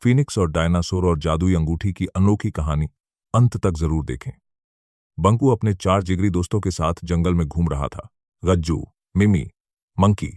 Phoenix और dinosaur और जादुई अंगूठी की अनोखी कहानी अंत तक जरूर देखें। बंकू अपने 4 जिगरी दोस्तों के साथ जंगल में घूम रहा था। गज्जू, मिमी, मंकी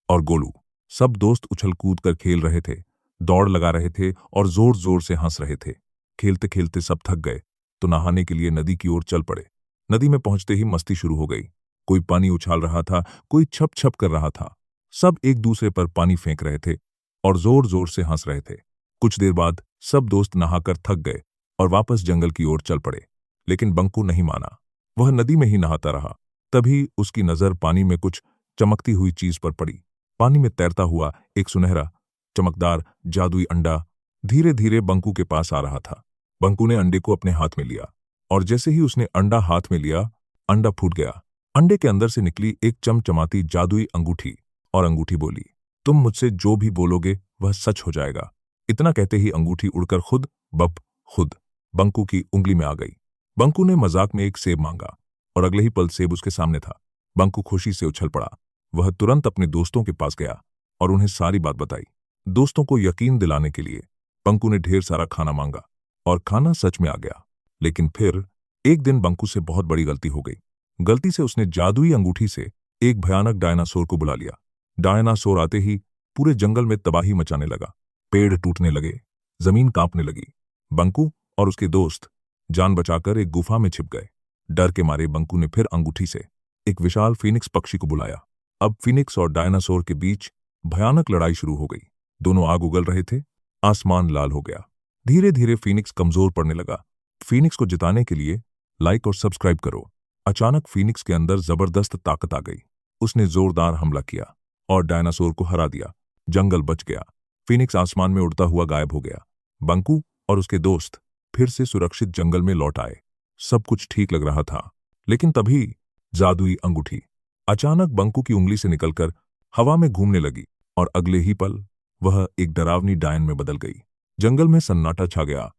और गोलू सब दोस्त उछल कूद कर खेल रहे थे, दौड़ लगा रहे थे और जोर जोर से हंस रहे थे। खेलते खेलते सब थक गए तो नहाने के लिए नदी की ओर चल पड़े। नदी में पहुंचते ही मस्ती शुरू हो गई। कोई पानी उछाल रहा था, कोई छप छप कर रहा था। सब एक दूसरे पर पानी फेंक रहे थे और जोर जोर से हंस रहे थे। कुछ देर बाद सब दोस्त नहाकर थक गए और वापस जंगल की ओर चल पड़े, लेकिन बंकू नहीं माना। वह नदी में ही नहाता रहा। तभी उसकी नजर पानी में कुछ चमकती हुई चीज पर पड़ी। पानी में तैरता हुआ एक सुनहरा चमकदार जादुई अंडा धीरे धीरे बंकू के पास आ रहा था। बंकू ने अंडे को अपने हाथ में लिया और जैसे ही उसने अंडा हाथ में लिया, अंडा फूट गया। अंडे के अंदर से निकली एक चमचमाती जादुई अंगूठी और अंगूठी बोली, तुम मुझसे जो भी बोलोगे वह सच हो जाएगा। इतना कहते ही अंगूठी उड़कर खुद बंकू की उंगली में आ गई। बंकू ने मजाक में एक सेब मांगा और अगले ही पल सेब उसके सामने था। बंकू खुशी से उछल पड़ा। वह तुरंत अपने दोस्तों के पास गया और उन्हें सारी बात बताई। दोस्तों को यकीन दिलाने के लिए बंकू ने ढेर सारा खाना मांगा और खाना सच में आ गया। लेकिन फिर एक दिन बंकू से बहुत बड़ी गलती हो गई। गलती से उसने जादुई अंगूठी से एक भयानक डायनासोर को बुला लिया। डायनासोर आते ही पूरे जंगल में तबाही मचाने लगा। पेड़ टूटने लगे, जमीन कांपने लगी। बंकू और उसके दोस्त जान बचाकर एक गुफा में छिप गए। डर के मारे बंकू ने फिर अंगूठी से एक विशाल फीनिक्स पक्षी को बुलाया। अब फीनिक्स और डायनासोर के बीच भयानक लड़ाई शुरू हो गई। दोनों आग उगल रहे थे। आसमान लाल हो गया। धीरे धीरे फीनिक्स कमजोर पड़ने लगा। फीनिक्स को जिताने के लिए लाइक और सब्सक्राइब करो। अचानक फीनिक्स के अंदर जबरदस्त ताकत आ गई। उसने जोरदार हमला किया और डायनासोर को हरा दिया। जंगल बच गया। फीनिक्स आसमान में उड़ता हुआ गायब हो गया। बंकू और उसके दोस्त फिर से सुरक्षित जंगल में लौट आए। सब कुछ ठीक लग रहा था, लेकिन तभी जादुई अंगूठी अचानक बंकू की उंगली से निकलकर हवा में घूमने लगी और अगले ही पल वह एक डरावनी डायन में बदल गई। जंगल में सन्नाटा छा गया